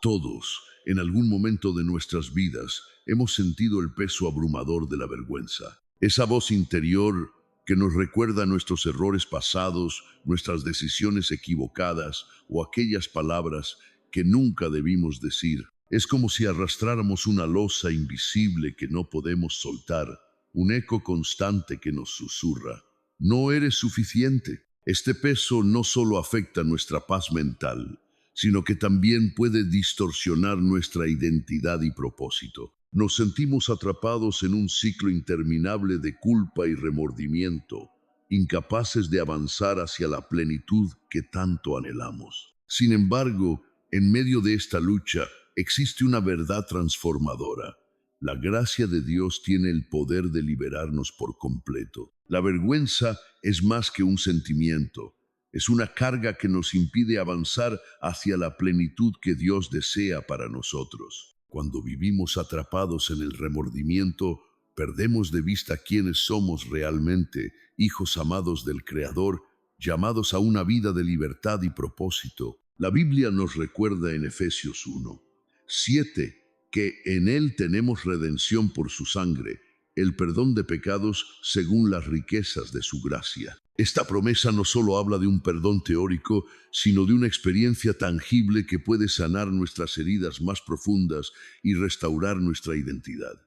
Todos, en algún momento de nuestras vidas, hemos sentido el peso abrumador de la vergüenza. Esa voz interior que nos recuerda nuestros errores pasados, nuestras decisiones equivocadas o aquellas palabras que nunca debimos decir. Es como si arrastráramos una losa invisible que no podemos soltar, un eco constante que nos susurra: no eres suficiente. Este peso no solo afecta nuestra paz mental, sino que también puede distorsionar nuestra identidad y propósito. Nos sentimos atrapados en un ciclo interminable de culpa y remordimiento, incapaces de avanzar hacia la plenitud que tanto anhelamos. Sin embargo, en medio de esta lucha existe una verdad transformadora. La gracia de Dios tiene el poder de liberarnos por completo. La vergüenza es más que un sentimiento. Es una carga que nos impide avanzar hacia la plenitud que Dios desea para nosotros. Cuando vivimos atrapados en el remordimiento, perdemos de vista quiénes somos realmente, hijos amados del Creador, llamados a una vida de libertad y propósito. La Biblia nos recuerda en Efesios 1:7 que en Él tenemos redención por su sangre, el perdón de pecados según las riquezas de su gracia. Esta promesa no solo habla de un perdón teórico, sino de una experiencia tangible que puede sanar nuestras heridas más profundas y restaurar nuestra identidad.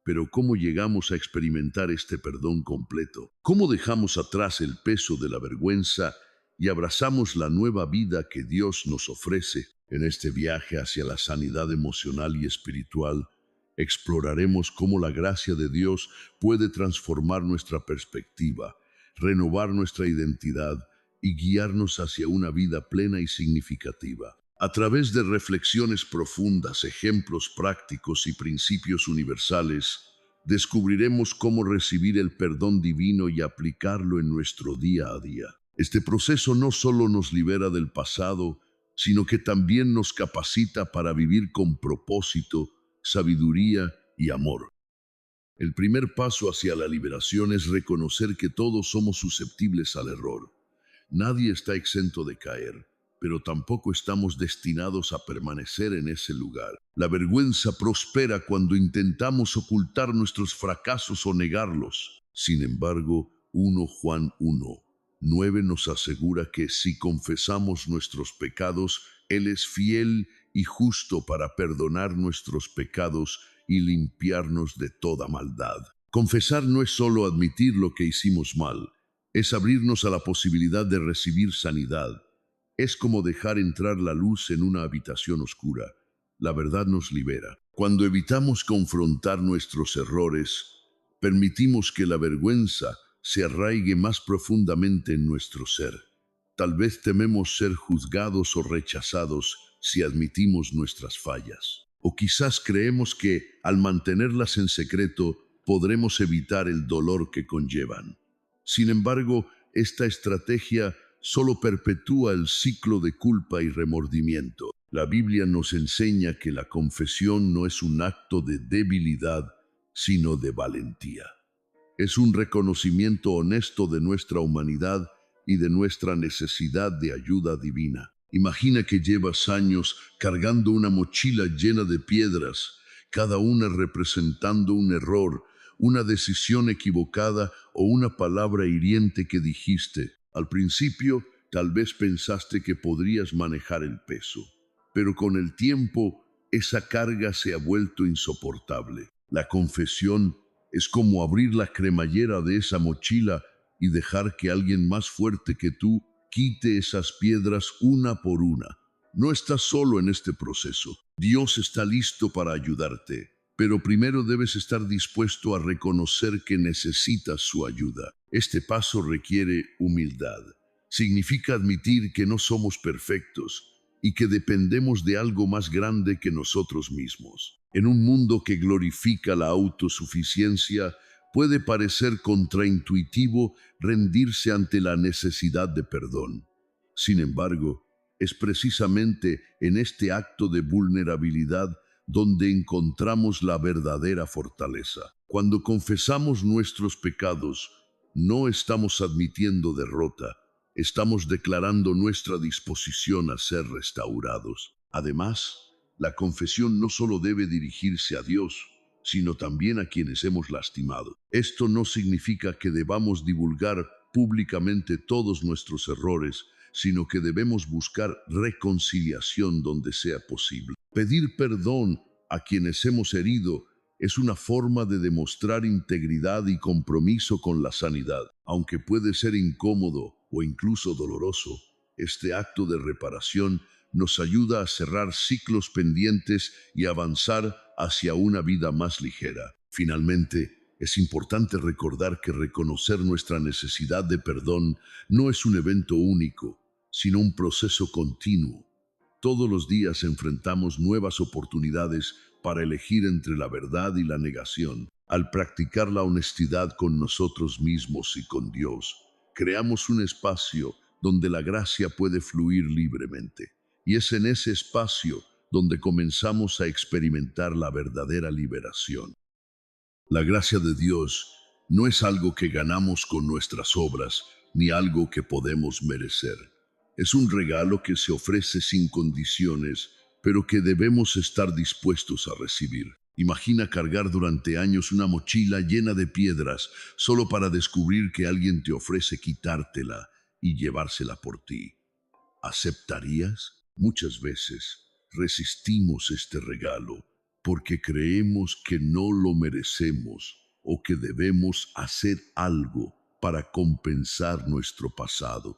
Pero ¿cómo llegamos a experimentar este perdón completo? ¿Cómo dejamos atrás el peso de la vergüenza y abrazamos la nueva vida que Dios nos ofrece? En este viaje hacia la sanidad emocional y espiritual, exploraremos cómo la gracia de Dios puede transformar nuestra perspectiva, renovar nuestra identidad y guiarnos hacia una vida plena y significativa. A través de reflexiones profundas, ejemplos prácticos y principios universales, descubriremos cómo recibir el perdón divino y aplicarlo en nuestro día a día. Este proceso no solo nos libera del pasado, sino que también nos capacita para vivir con propósito, sabiduría y amor. El primer paso hacia la liberación es reconocer que todos somos susceptibles al error. Nadie está exento de caer, pero tampoco estamos destinados a permanecer en ese lugar. La vergüenza prospera cuando intentamos ocultar nuestros fracasos o negarlos. Sin embargo, 1 Juan 1:9 nos asegura que si confesamos nuestros pecados, Él es fiel y justo para perdonar nuestros pecados y limpiarnos de toda maldad. Confesar no es solo admitir lo que hicimos mal, es abrirnos a la posibilidad de recibir sanidad. Es como dejar entrar la luz en una habitación oscura. La verdad nos libera. Cuando evitamos confrontar nuestros errores, permitimos que la vergüenza se arraigue más profundamente en nuestro ser. Tal vez tememos ser juzgados o rechazados si admitimos nuestras fallas. O quizás creemos que, al mantenerlas en secreto, podremos evitar el dolor que conllevan. Sin embargo, esta estrategia solo perpetúa el ciclo de culpa y remordimiento. La Biblia nos enseña que la confesión no es un acto de debilidad, sino de valentía. Es un reconocimiento honesto de nuestra humanidad y de nuestra necesidad de ayuda divina. Imagina que llevas años cargando una mochila llena de piedras, cada una representando un error, una decisión equivocada o una palabra hiriente que dijiste. Al principio, tal vez pensaste que podrías manejar el peso, pero con el tiempo, esa carga se ha vuelto insoportable. La confesión es como abrir la cremallera de esa mochila y dejar que alguien más fuerte que tú quite esas piedras una por una. No estás solo en este proceso. Dios está listo para ayudarte, pero primero debes estar dispuesto a reconocer que necesitas su ayuda. Este paso requiere humildad. Significa admitir que no somos perfectos y que dependemos de algo más grande que nosotros mismos. En un mundo que glorifica la autosuficiencia, puede parecer contraintuitivo rendirse ante la necesidad de perdón. Sin embargo, es precisamente en este acto de vulnerabilidad donde encontramos la verdadera fortaleza. Cuando confesamos nuestros pecados, no estamos admitiendo derrota, estamos declarando nuestra disposición a ser restaurados. Además, La confesión no solo debe dirigirse a Dios, sino también a quienes hemos lastimado. Esto no significa que debamos divulgar públicamente todos nuestros errores, sino que debemos buscar reconciliación donde sea posible. Pedir perdón a quienes hemos herido es una forma de demostrar integridad y compromiso con la sanidad. Aunque puede ser incómodo o incluso doloroso, este acto de reparación nos ayuda a cerrar ciclos pendientes y avanzar hacia una vida más ligera. Finalmente, es importante recordar que reconocer nuestra necesidad de perdón no es un evento único, sino un proceso continuo. Todos los días enfrentamos nuevas oportunidades para elegir entre la verdad y la negación. Al practicar la honestidad con nosotros mismos y con Dios, creamos un espacio donde la gracia puede fluir libremente. Y es en ese espacio donde comenzamos a experimentar la verdadera liberación. La gracia de Dios no es algo que ganamos con nuestras obras, ni algo que podemos merecer. Es un regalo que se ofrece sin condiciones, pero que debemos estar dispuestos a recibir. Imagina cargar durante años una mochila llena de piedras solo para descubrir que alguien te ofrece quitártela y llevársela por ti. ¿Aceptarías? Muchas veces resistimos este regalo porque creemos que no lo merecemos o que debemos hacer algo para compensar nuestro pasado.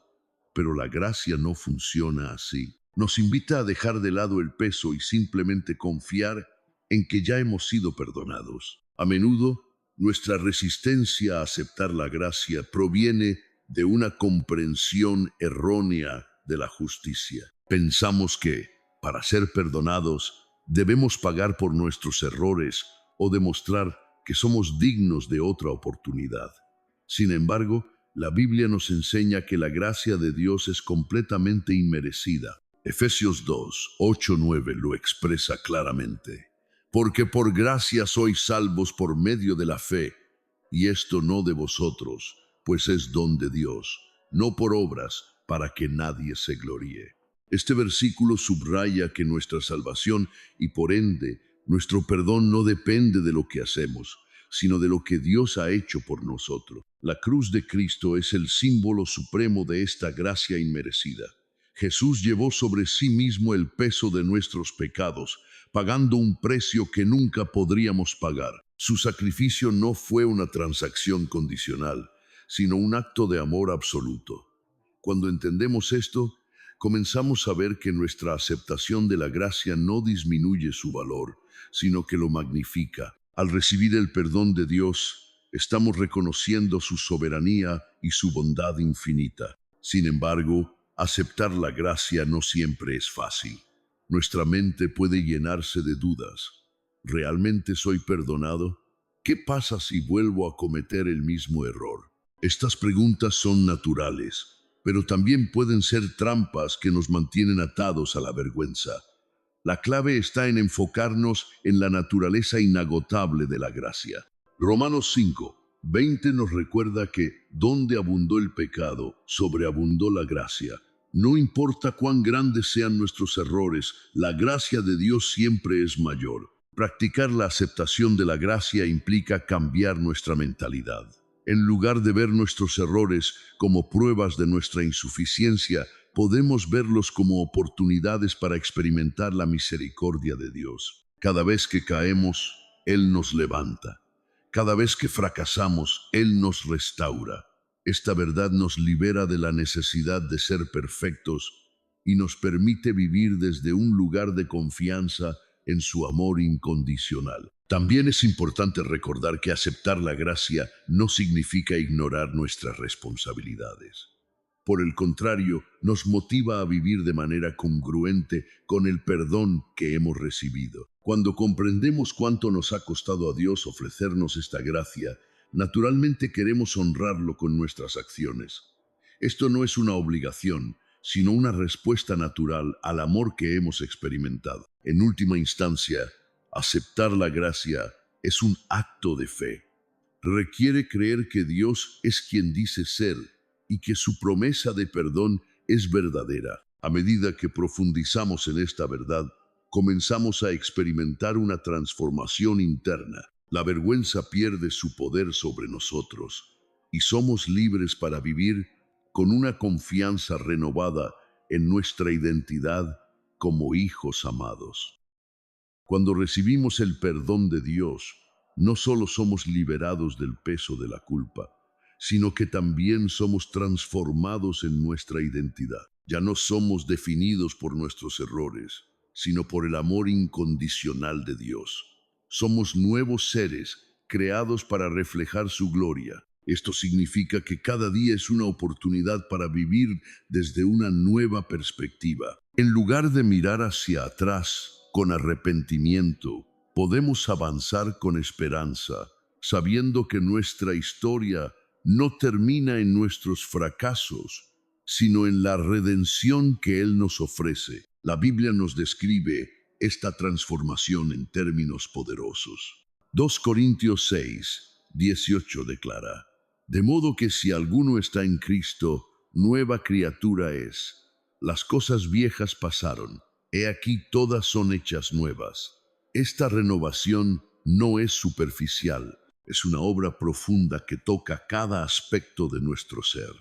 Pero la gracia no funciona así. Nos invita a dejar de lado el peso y simplemente confiar en que ya hemos sido perdonados. A menudo, nuestra resistencia a aceptar la gracia proviene de una comprensión errónea de la justicia. Pensamos que, para ser perdonados, debemos pagar por nuestros errores o demostrar que somos dignos de otra oportunidad. Sin embargo, la Biblia nos enseña que la gracia de Dios es completamente inmerecida. Efesios 2, 8, 9 lo expresa claramente. Porque por gracia sois salvos por medio de la fe, y esto no de vosotros, pues es don de Dios, no por obras, para que nadie se gloríe. Este versículo subraya que nuestra salvación y por ende nuestro perdón no depende de lo que hacemos, sino de lo que Dios ha hecho por nosotros. La cruz de Cristo es el símbolo supremo de esta gracia inmerecida. Jesús llevó sobre sí mismo el peso de nuestros pecados, pagando un precio que nunca podríamos pagar. Su sacrificio no fue una transacción condicional, sino un acto de amor absoluto. Cuando entendemos esto, comenzamos a ver que nuestra aceptación de la gracia no disminuye su valor, sino que lo magnifica. Al recibir el perdón de Dios, estamos reconociendo su soberanía y su bondad infinita. Sin embargo, aceptar la gracia no siempre es fácil. Nuestra mente puede llenarse de dudas. ¿Realmente soy perdonado? ¿Qué pasa si vuelvo a cometer el mismo error? Estas preguntas son naturales, pero también pueden ser trampas que nos mantienen atados a la vergüenza. La clave está en enfocarnos en la naturaleza inagotable de la gracia. Romanos 5, 20 nos recuerda que donde abundó el pecado, sobreabundó la gracia. No importa cuán grandes sean nuestros errores, la gracia de Dios siempre es mayor. Practicar la aceptación de la gracia implica cambiar nuestra mentalidad. En lugar de ver nuestros errores como pruebas de nuestra insuficiencia, podemos verlos como oportunidades para experimentar la misericordia de Dios. Cada vez que caemos, Él nos levanta. Cada vez que fracasamos, Él nos restaura. Esta verdad nos libera de la necesidad de ser perfectos y nos permite vivir desde un lugar de confianza en su amor incondicional. También es importante recordar que aceptar la gracia no significa ignorar nuestras responsabilidades. Por el contrario, nos motiva a vivir de manera congruente con el perdón que hemos recibido. Cuando comprendemos cuánto nos ha costado a Dios ofrecernos esta gracia, naturalmente queremos honrarlo con nuestras acciones. Esto no es una obligación, sino una respuesta natural al amor que hemos experimentado. En última instancia, aceptar la gracia es un acto de fe. Requiere creer que Dios es quien dice ser y que su promesa de perdón es verdadera. A medida que profundizamos en esta verdad, comenzamos a experimentar una transformación interna. La vergüenza pierde su poder sobre nosotros y somos libres para vivir con una confianza renovada en nuestra identidad como hijos amados. Cuando recibimos el perdón de Dios, no solo somos liberados del peso de la culpa, sino que también somos transformados en nuestra identidad. Ya no somos definidos por nuestros errores, sino por el amor incondicional de Dios. Somos nuevos seres creados para reflejar su gloria. Esto significa que cada día es una oportunidad para vivir desde una nueva perspectiva. En lugar de mirar hacia atrás con arrepentimiento, podemos avanzar con esperanza, sabiendo que nuestra historia no termina en nuestros fracasos, sino en la redención que Él nos ofrece. La Biblia nos describe esta transformación en términos poderosos. 2 Corintios 6:18 declara: de modo que si alguno está en Cristo, nueva criatura es. Las cosas viejas pasaron, he aquí todas son hechas nuevas. Esta renovación no es superficial, es una obra profunda que toca cada aspecto de nuestro ser.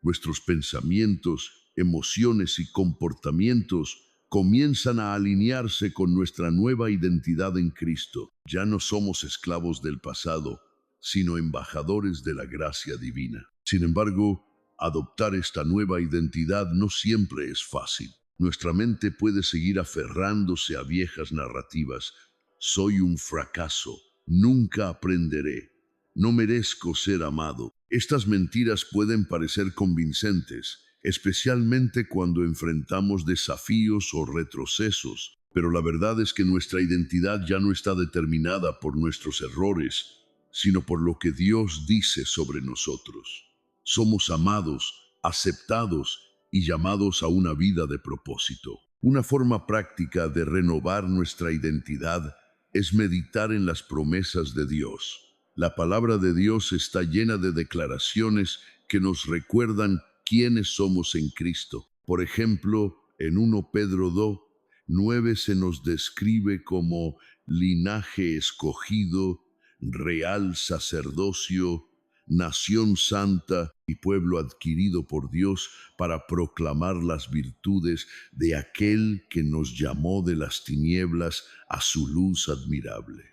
Nuestros pensamientos, emociones y comportamientos comienzan a alinearse con nuestra nueva identidad en Cristo. Ya no somos esclavos del pasado, sino embajadores de la gracia divina. Sin embargo, adoptar esta nueva identidad no siempre es fácil. Nuestra mente puede seguir aferrándose a viejas narrativas. Soy un fracaso, nunca aprenderé, no merezco ser amado. Estas mentiras pueden parecer convincentes, especialmente cuando enfrentamos desafíos o retrocesos, pero la verdad es que nuestra identidad ya no está determinada por nuestros errores, sino por lo que Dios dice sobre nosotros. Somos amados, aceptados y llamados a una vida de propósito. Una forma práctica de renovar nuestra identidad es meditar en las promesas de Dios. La palabra de Dios está llena de declaraciones que nos recuerdan quiénes somos en Cristo. Por ejemplo, en 1 Pedro 2:9 se nos describe como linaje escogido, real sacerdocio, nación santa y pueblo adquirido por Dios para proclamar las virtudes de aquel que nos llamó de las tinieblas a su luz admirable.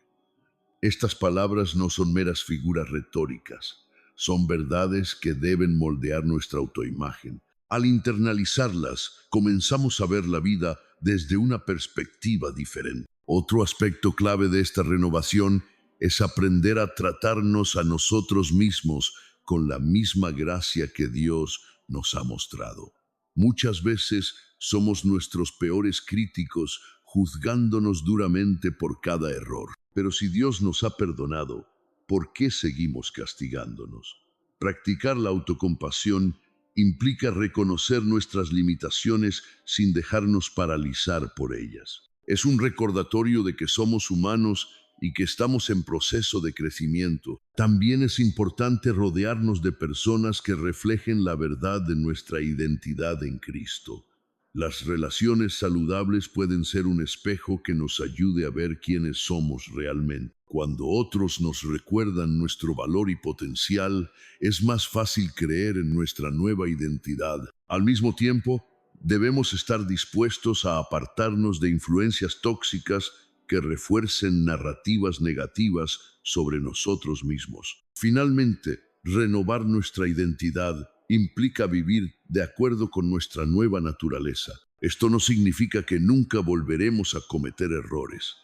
Estas palabras no son meras figuras retóricas, son verdades que deben moldear nuestra autoimagen. Al internalizarlas, comenzamos a ver la vida desde una perspectiva diferente. Otro aspecto clave de esta renovación es aprender a tratarnos a nosotros mismos con la misma gracia que Dios nos ha mostrado. Muchas veces somos nuestros peores críticos, juzgándonos duramente por cada error. Pero si Dios nos ha perdonado, ¿por qué seguimos castigándonos? Practicar la autocompasión implica reconocer nuestras limitaciones sin dejarnos paralizar por ellas. Es un recordatorio de que somos humanos y que estamos en proceso de crecimiento. También es importante rodearnos de personas que reflejen la verdad de nuestra identidad en Cristo. Las relaciones saludables pueden ser un espejo que nos ayude a ver quiénes somos realmente. Cuando otros nos recuerdan nuestro valor y potencial, es más fácil creer en nuestra nueva identidad. Al mismo tiempo, debemos estar dispuestos a apartarnos de influencias tóxicas que refuercen narrativas negativas sobre nosotros mismos. Finalmente, renovar nuestra identidad implica vivir de acuerdo con nuestra nueva naturaleza. Esto no significa que nunca volveremos a cometer errores,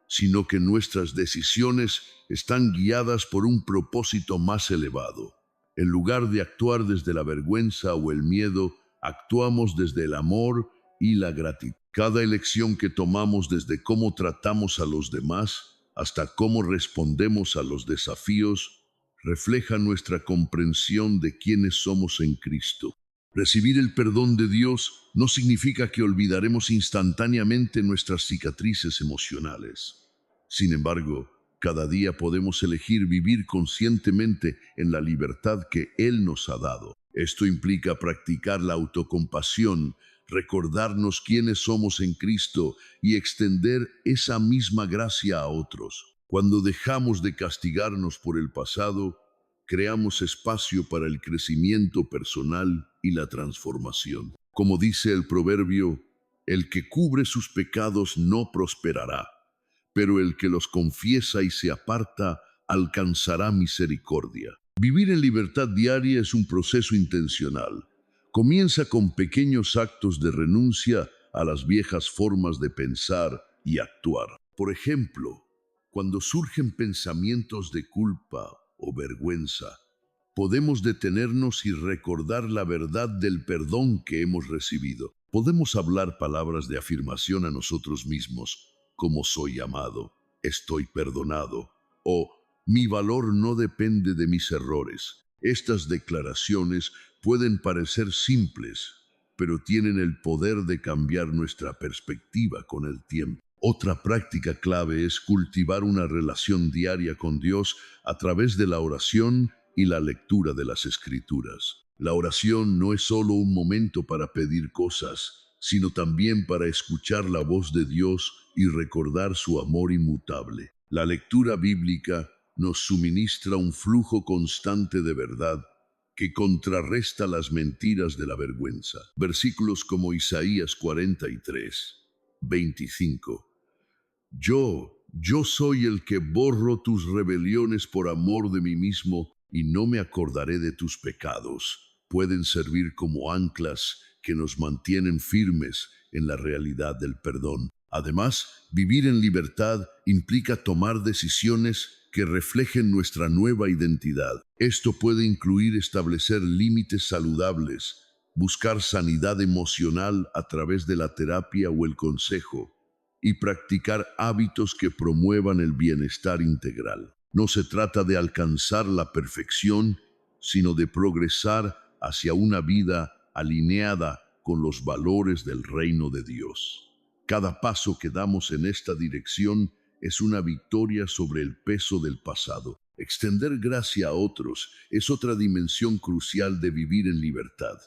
sino que nuestras decisiones están guiadas por un propósito más elevado. En lugar de actuar desde la vergüenza o el miedo, actuamos desde el amor y la gratitud. Cada elección que tomamos, desde cómo tratamos a los demás hasta cómo respondemos a los desafíos, refleja nuestra comprensión de quiénes somos en Cristo. Recibir el perdón de Dios no significa que olvidaremos instantáneamente nuestras cicatrices emocionales. Sin embargo, cada día podemos elegir vivir conscientemente en la libertad que Él nos ha dado. Esto implica practicar la autocompasión, recordarnos quiénes somos en Cristo y extender esa misma gracia a otros. Cuando dejamos de castigarnos por el pasado, creamos espacio para el crecimiento personal y la transformación. Como dice el proverbio, el que cubre sus pecados no prosperará, pero el que los confiesa y se aparta alcanzará misericordia. Vivir en libertad diaria es un proceso intencional. Comienza con pequeños actos de renuncia a las viejas formas de pensar y actuar. Por ejemplo, cuando surgen pensamientos de culpa o vergüenza, podemos detenernos y recordar la verdad del perdón que hemos recibido. Podemos hablar palabras de afirmación a nosotros mismos, como soy amado, estoy perdonado, o mi valor no depende de mis errores. Estas declaraciones pueden parecer simples, pero tienen el poder de cambiar nuestra perspectiva con el tiempo. Otra práctica clave es cultivar una relación diaria con Dios a través de la oración y la lectura de las Escrituras. La oración no es solo un momento para pedir cosas, sino también para escuchar la voz de Dios y recordar su amor inmutable. La lectura bíblica nos suministra un flujo constante de verdad que contrarresta las mentiras de la vergüenza. Versículos como Isaías 43, 25. Yo soy el que borro tus rebeliones por amor de mí mismo y no me acordaré de tus pecados. Pueden servir como anclas que nos mantienen firmes en la realidad del perdón. Además, vivir en libertad implica tomar decisiones que reflejen nuestra nueva identidad. Esto puede incluir establecer límites saludables, buscar sanidad emocional a través de la terapia o el consejo, y practicar hábitos que promuevan el bienestar integral. No se trata de alcanzar la perfección, sino de progresar hacia una vida alineada con los valores del reino de Dios. Cada paso que damos en esta dirección es una victoria sobre el peso del pasado. Extender gracia a otros es otra dimensión crucial de vivir en libertad.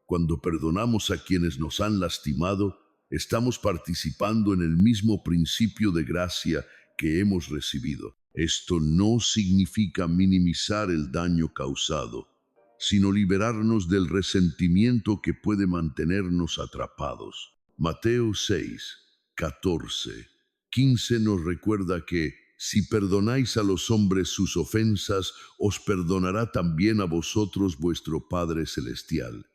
Cuando perdonamos a quienes nos han lastimado, estamos participando en el mismo principio de gracia que hemos recibido. Esto no significa minimizar el daño causado, sino liberarnos del resentimiento que puede mantenernos atrapados. Mateo 6, 14, 15 nos recuerda que si perdonáis a los hombres sus ofensas, os perdonará también a vosotros vuestro Padre Celestial.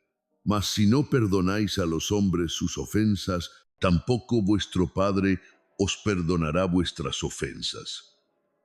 Mas si no perdonáis a los hombres sus ofensas, tampoco vuestro Padre os perdonará vuestras ofensas.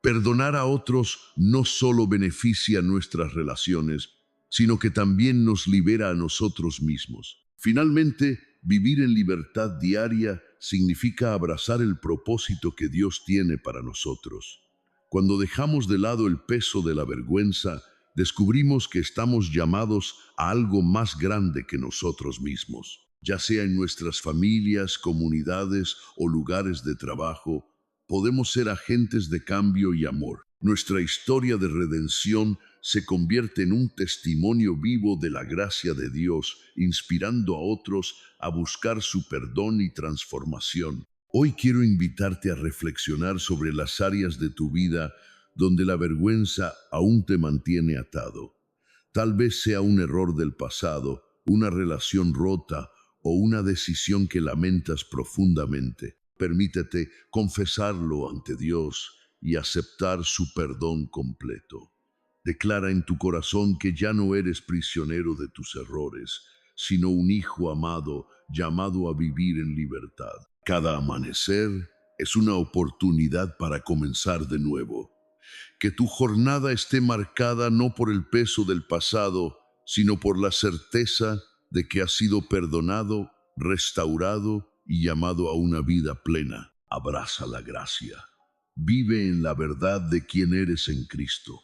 Perdonar a otros no solo beneficia nuestras relaciones, sino que también nos libera a nosotros mismos. Finalmente, vivir en libertad diaria significa abrazar el propósito que Dios tiene para nosotros. Cuando dejamos de lado el peso de la vergüenza, descubrimos que estamos llamados a algo más grande que nosotros mismos. Ya sea en nuestras familias, comunidades o lugares de trabajo, podemos ser agentes de cambio y amor. Nuestra historia de redención se convierte en un testimonio vivo de la gracia de Dios, inspirando a otros a buscar su perdón y transformación. Hoy quiero invitarte a reflexionar sobre las áreas de tu vida donde la vergüenza aún te mantiene atado. Tal vez sea un error del pasado, una relación rota o una decisión que lamentas profundamente. Permítete confesarlo ante Dios y aceptar su perdón completo. Declara en tu corazón que ya no eres prisionero de tus errores, sino un hijo amado llamado a vivir en libertad. Cada amanecer es una oportunidad para comenzar de nuevo. Que tu jornada esté marcada no por el peso del pasado, sino por la certeza de que has sido perdonado, restaurado y llamado a una vida plena. Abraza la gracia. Vive en la verdad de quién eres en Cristo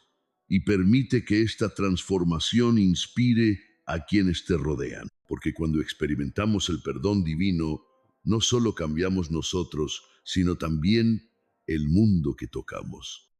y permite que esta transformación inspire a quienes te rodean. Porque cuando experimentamos el perdón divino, no solo cambiamos nosotros, sino también el mundo que tocamos.